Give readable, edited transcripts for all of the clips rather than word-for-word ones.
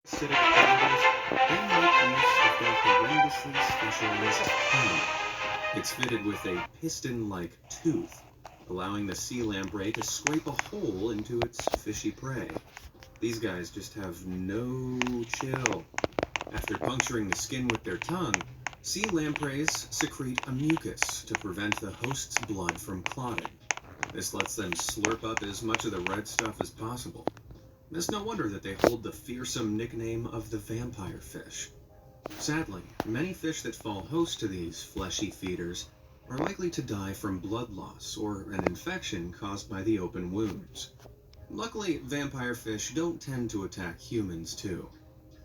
Acidic predators, they make use of their horrendously specialized tongue. It's fitted with a piston-like tooth, allowing the sea lamprey to scrape a hole into its fishy prey. These guys just have no chill. After puncturing the skin with their tongue, sea lampreys secrete a mucus to prevent the host's blood from clotting. This lets them slurp up as much of the red stuff as possible. It's no wonder that they hold the fearsome nickname of the vampire fish. Sadly, many fish that fall host to these fleshy feeders are likely to die from blood loss or an infection caused by the open wounds. Luckily, vampire fish don't tend to attack humans, too.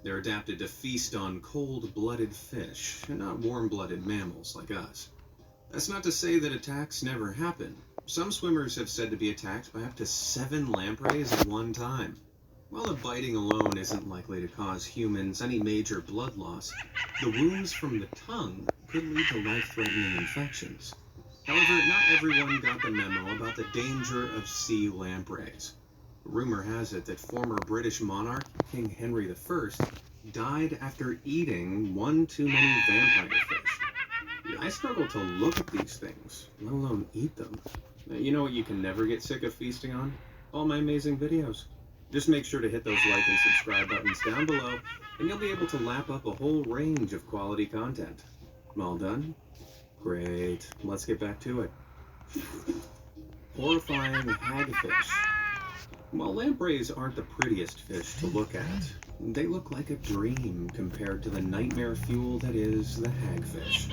They're adapted to feast on cold-blooded fish, and not warm-blooded mammals like us. That's not to say that attacks never happen. Some swimmers have said to be attacked by up to 7 lampreys at one time. While the biting alone isn't likely to cause humans any major blood loss, the wounds from the tongue could lead to life-threatening infections. However, not everyone got the memo about the danger of sea lampreys. Rumor has it that former British monarch King Henry I died after eating one too many vampire fish. I struggle to look at these things, let alone eat them. You know what you can never get sick of feasting on? All my amazing videos. Just make sure to hit those like and subscribe buttons down below, and you'll be able to lap up a whole range of quality content. All done? Great. Let's get back to it. Horrifying hagfish. While lampreys aren't the prettiest fish to look at, they look like a dream compared to the nightmare fuel that is the hagfish.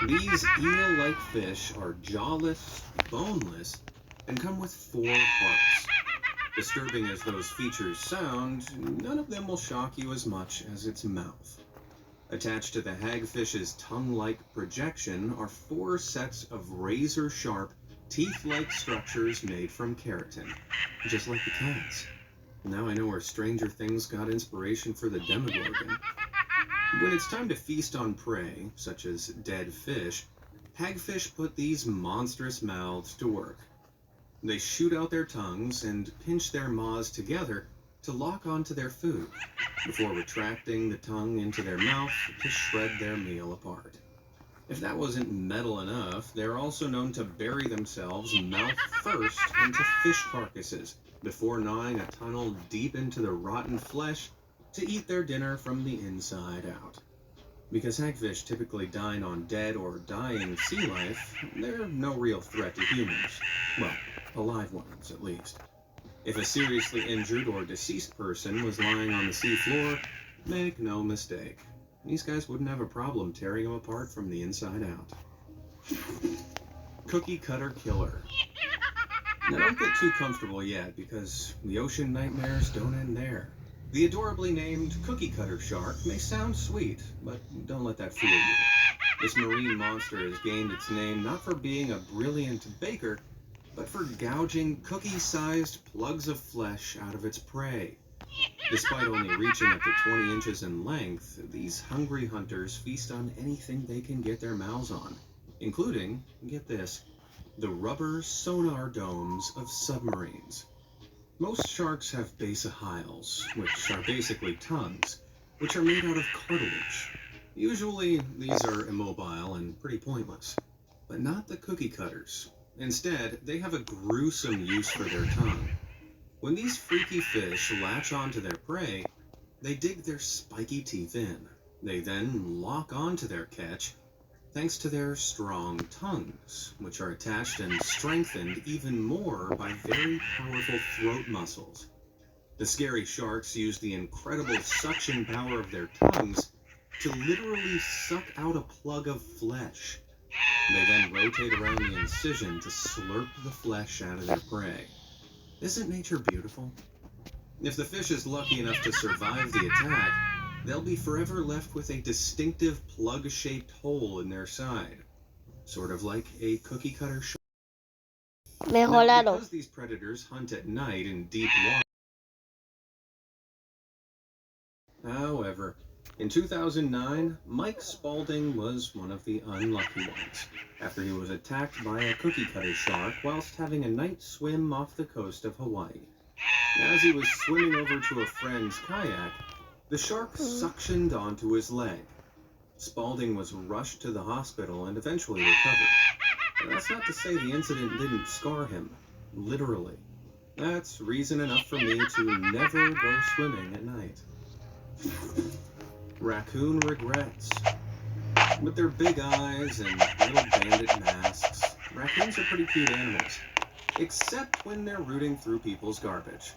These eel-like fish are jawless, boneless, and come with 4 hearts. Disturbing as those features sound, none of them will shock you as much as its mouth. Attached to the hagfish's tongue-like projection are 4 sets of razor-sharp, teeth-like structures made from keratin, just like the cat's. Now I know where Stranger Things got inspiration for the Demogorgon. When it's time to feast on prey, such as dead fish, hagfish put these monstrous mouths to work. They shoot out their tongues and pinch their maws together to lock onto their food, before retracting the tongue into their mouth to shred their meal apart. If that wasn't metal enough, they're also known to bury themselves mouth first into fish carcasses, before gnawing a tunnel deep into the rotten flesh to eat their dinner from the inside out. Because hagfish typically dine on dead or dying sea life, they're no real threat to humans. Well, alive ones, at least. If a seriously injured or deceased person was lying on the sea floor, make no mistake, these guys wouldn't have a problem tearing them apart from the inside out. Cookie cutter killer. Now don't get too comfortable yet, because the ocean nightmares don't end there. The adorably named cookie cutter shark may sound sweet, but don't let that fool you. This marine monster has gained its name not for being a brilliant baker, but for gouging cookie-sized plugs of flesh out of its prey. Despite only reaching up to 20 inches in length, these hungry hunters feast on anything they can get their mouths on, including, get this, the rubber sonar domes of submarines. Most sharks have basohyals, which are basically tongues, which are made out of cartilage. Usually, these are immobile and pretty pointless, but not the cookie cutters. Instead, they have a gruesome use for their tongue. When these freaky fish latch onto their prey, they dig their spiky teeth in. They then lock onto their catch thanks to their strong tongues, which are attached and strengthened even more by very powerful throat muscles. The scary sharks use the incredible suction power of their tongues to literally suck out a plug of flesh. They then rotate around the incision to slurp the flesh out of their prey. Isn't nature beautiful? If the fish is lucky enough to survive the attack, they'll be forever left with a distinctive plug-shaped hole in their side, sort of like a cookie cutter shark. Now, because these predators hunt at night in deep water, however, in 2009, Mike Spaulding was one of the unlucky ones, after he was attacked by a cookie cutter shark whilst having a night swim off the coast of Hawaii. As he was swimming over to a friend's kayak, The shark suctioned onto his leg. Spaulding was rushed to the hospital and eventually recovered. That's not to say the incident didn't scar him, literally. That's reason enough for me to never go swimming at night. Raccoon regrets. With their big eyes and little bandit masks, raccoons are pretty cute animals, except when they're rooting through people's garbage.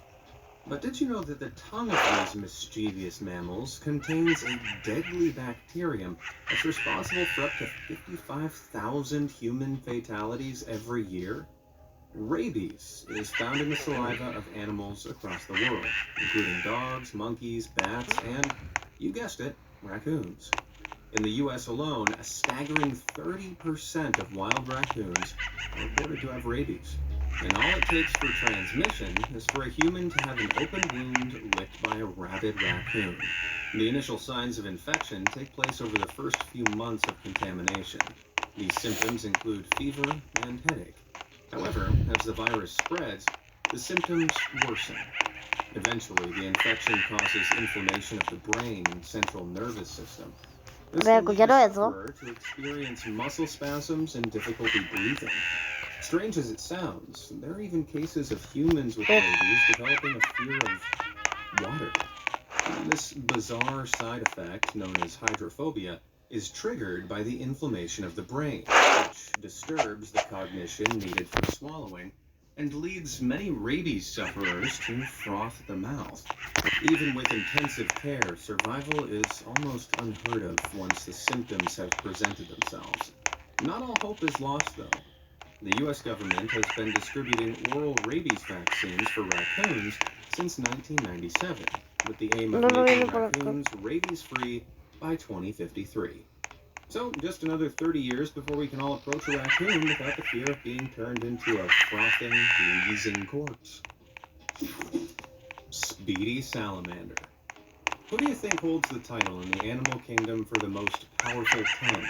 But did you know that the tongue of these mischievous mammals contains a deadly bacterium that's responsible for up to 55,000 human fatalities every year? Rabies is found in the saliva of animals across the world, including dogs, monkeys, bats, and, you guessed it, raccoons. In the U.S. alone, a staggering 30% of wild raccoons are reported to have rabies. And all it takes for transmission is for a human to have an open wound licked by a rabid raccoon. The initial signs of infection take place over the first few months of contamination. These symptoms include fever and headache. However, as the virus spreads, the symptoms worsen. Eventually, the infection causes inflammation of the brain and central nervous system. This can lead the sufferer to experience muscle spasms and difficulty breathing. Strange as it sounds, there are even cases of humans with rabies developing a fear of water. This bizarre side effect, known as hydrophobia, is triggered by the inflammation of the brain, which disturbs the cognition needed for swallowing and leads many rabies sufferers to froth at the mouth. Even with intensive care, survival is almost unheard of once the symptoms have presented themselves. Not all hope is lost, though. The U.S. government has been distributing oral rabies vaccines for raccoons since 1997, with the aim of making raccoons rabies-free by 2053. So, just another 30 years before we can all approach a raccoon without the fear of being turned into a frothing, wheezing corpse. Speedy salamander. Who do you think holds the title in the animal kingdom for the most powerful tongue?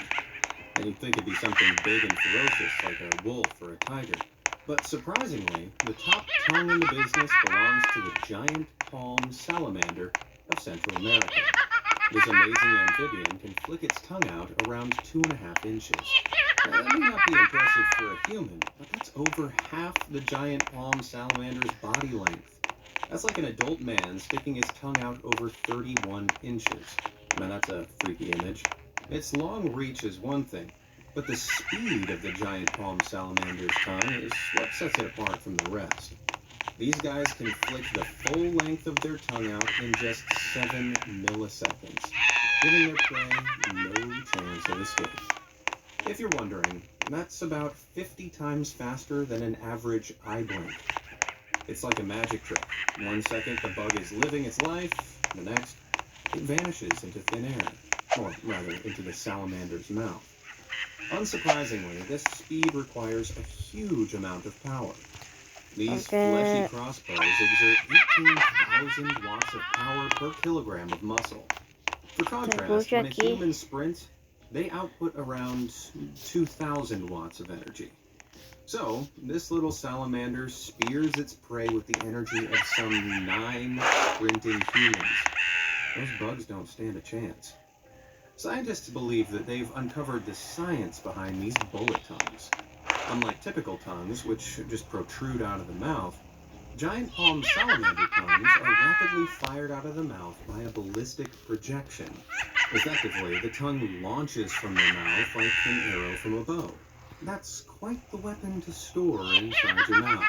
And you'd think it'd be something big and ferocious like a wolf or a tiger. But surprisingly, the top tongue in the business belongs to the giant palm salamander of Central America. This amazing amphibian can flick its tongue out around 2.5 inches. That may not be impressive for a human, but that's over half the giant palm salamander's body length. That's like an adult man sticking his tongue out over 31 inches. Now that's a freaky image. Its long reach is one thing, but the speed of the giant palm salamander's tongue is what sets it apart from the rest. These guys can flick the full length of their tongue out in just 7 milliseconds, giving their prey no chance of escape. If you're wondering, that's about 50 times faster than an average eye blink. It's like a magic trick. 1 second the bug is living its life, the next it vanishes into thin air, or rather into the salamander's mouth. Unsurprisingly, this speed requires a huge amount of power. These fleshy crossbows exert 18,000 watts of power per kilogram of muscle. For contrast, when a human sprints, they output around 2,000 watts of energy. So, this little salamander spears its prey with the energy of some 9 sprinting humans. Those bugs don't stand a chance. Scientists believe that they've uncovered the science behind these bullet tongues. Unlike typical tongues, which just protrude out of the mouth, giant palm salamander tongues are rapidly fired out of the mouth by a ballistic projection. Effectively, the tongue launches from the mouth like an arrow from a bow. That's quite the weapon to store inside your mouth.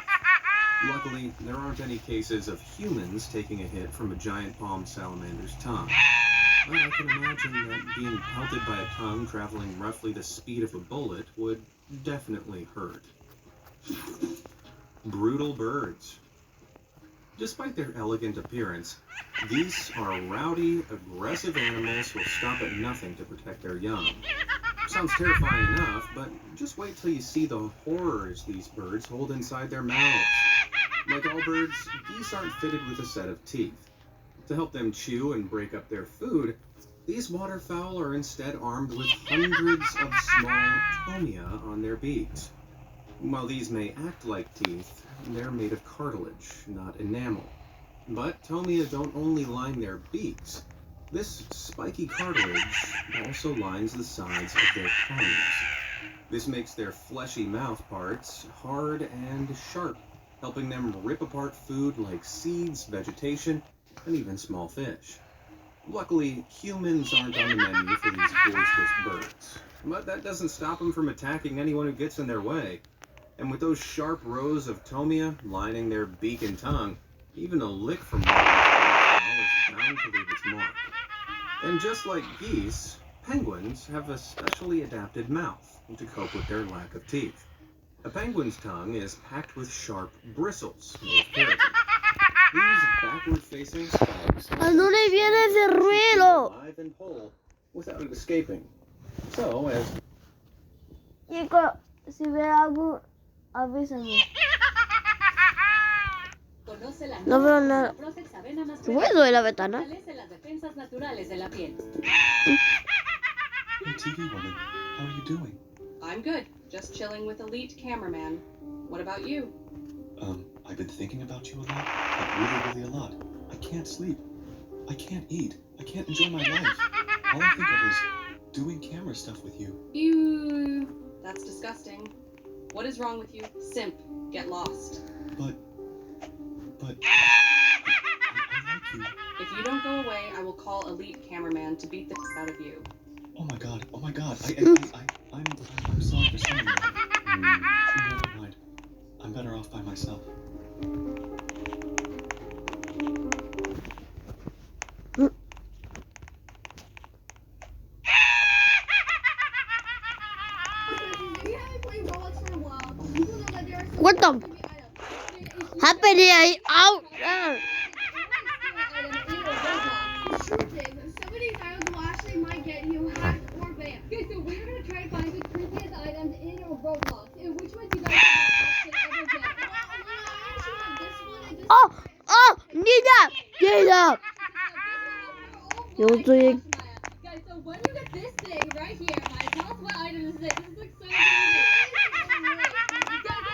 Luckily, there aren't any cases of humans taking a hit from a giant palm salamander's tongue. But I can imagine that being pelted by a tongue traveling roughly the speed of a bullet would definitely hurt. Brutal birds. Despite their elegant appearance, these are rowdy, aggressive animals who will stop at nothing to protect their young. Sounds terrifying enough, but just wait till you see the horrors these birds hold inside their mouths. Like all birds, geese aren't fitted with a set of teeth. To help them chew and break up their food, these waterfowl are instead armed with hundreds of small tomia on their beaks. While these may act like teeth, they're made of cartilage, not enamel. But tomia don't only line their beaks. This spiky cartilage also lines the sides of their tongues. This makes their fleshy mouth parts hard and sharp, helping them rip apart food like seeds, vegetation, and even small fish. Luckily, humans aren't on the menu for these boisterous birds, but that doesn't stop them from attacking anyone who gets in their way. And with those sharp rows of tomia lining their beak and tongue, even a lick from one is bound to leave its mark. And just like geese, penguins have a specially adapted mouth to cope with their lack of teeth. A penguin's tongue is packed with sharp bristles made of keratin. These backward-facing spikes ¿A dónde viene ese ruido? alive and whole without it escaping. So, as Chico, si ve algo, avísame. No veo nada. ¿Ruido de la ventana? Hey, TV woman, how are you doing? I'm good. Just chilling with elite cameraman. What about you? I've been thinking about you a lot. Like really a lot. I can't sleep. I can't eat. I can't enjoy my life. All I think of is doing camera stuff with you. Ew. That's disgusting. What is wrong with you? Simp. Get lost. But I like you. If you don't go away, I will call elite cameraman to beat the out of you. Oh my god. I'm sorry for saying that. Never mind. I'm better off by myself. What the happening out there? Some of these items will actually might get you hacked or banned. Okay, so we're gonna try to find the creepiest items in your Roblox. And which ones you guys have actually ever get? Well, I actually have this one and this Oh, Nina. Yo estoy Guys, so when you get this thing right here, Maya, tell us what item this is. This looks so crazy. Guys,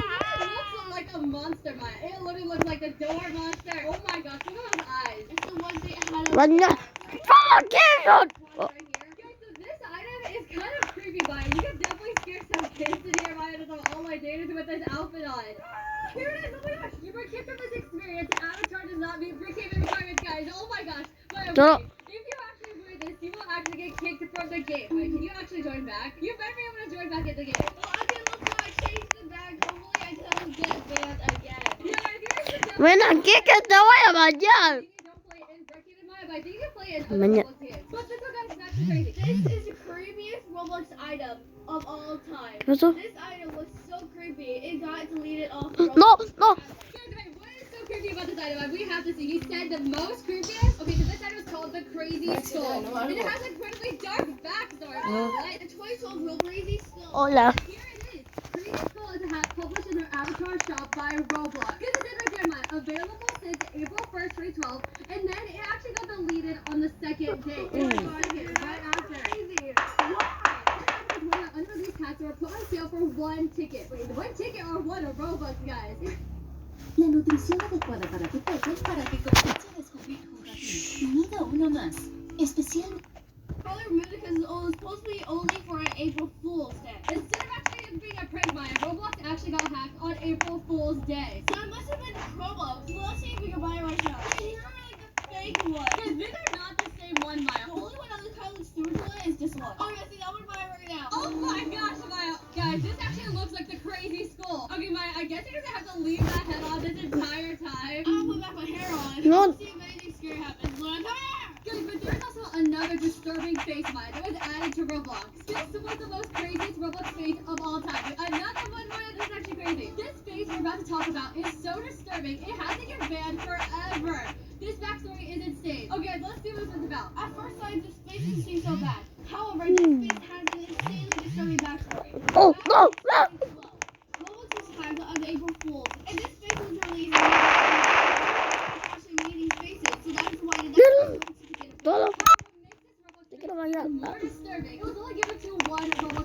it looks like a monster, Maya. It literally looks like the door monster. Oh my gosh, look at those eyes. It's the one they had on Run now. Fuck it. right here. Guys, so this item is kind of creepy, Maya. You could definitely scare some kids in here, Maya, with all my data with this outfit on. Here it is. Oh my gosh. You were kicked from this experience. Avatar does not meet pre-game requirements, guys. Oh my gosh. Maya, So- wait. If you actually wear this, you will actually get kicked from the game. Wait, can you actually join back? You better be able to join back in the game. Well, okay, let's go. I changed the bag. Hopefully I don't get banned again. Yeah, if you're actually Ven aquí que te voy a bañar. don't play in Breaking Maya, but I think you can play in other Maña- Roblox games. But this one, guys, is actually crazy. This is the creepiest Roblox item of all time. ¿Qué pasó? This item was so creepy. It got deleted off No, Roblox. no. Guys, wait, what is so creepy about this item? We have to see. He said the most creepiest. Okay, so this item is called the Crazy Skull. And it has an incredibly dark backstory. Right? In 2012, Real Crazy Skull. Hola. Here it is. Crazy Skull is published in their Avatar shop by Roblox. This is it right there, Matt. Available since April 1st, 2012. And then it actually got deleted on the second day. Right after. Crazy. Why? Under these packs were put on sale for one ticket. Wait, one ticket or one of Robux, guys. La nutrición adecuada para tu pecho para que comience a descubrir juguetes. Mida uno más. Especial. Probably removed because it's supposed to be only for an April Fool's Day. Instead of actually being a prank, Maya, Roblox actually got hacked on April Fool's Day. So it must have been Roblox. So let's see if we can buy it right now. These are like the fake ones. Because these are not the same one, Maya. The only one on the kind looks spiritual is this one. Oh yeah, see, that one buy it right now. Oh my gosh, Maya. Guys, this actually looks like the Crazy Skull. Okay, Maya, I guess you're gonna have to leave that head on this entire time. I'll put back my hair on. No. Let's see if anything scary happens. Come here! Guys, but there's also another disturbing face, Maya, that was added to Roblox. This was the most craziest Roblox face of all time. Another one, Maya, this is actually crazy. This face we're about to talk about is so disturbing, it has to get banned forever. This backstory is insane. Okay, let's see what this one's about. At first sight, this face doesn't seem so bad. However, this face has an insanely disturbing backstory. Oh, no, no. Roblox is hacked on April Fool's, and this face was released actually made these faces, so that's why the next one Todo. makes this Roblox Te quiero bañar. more disturbing. It was only given to one Roblox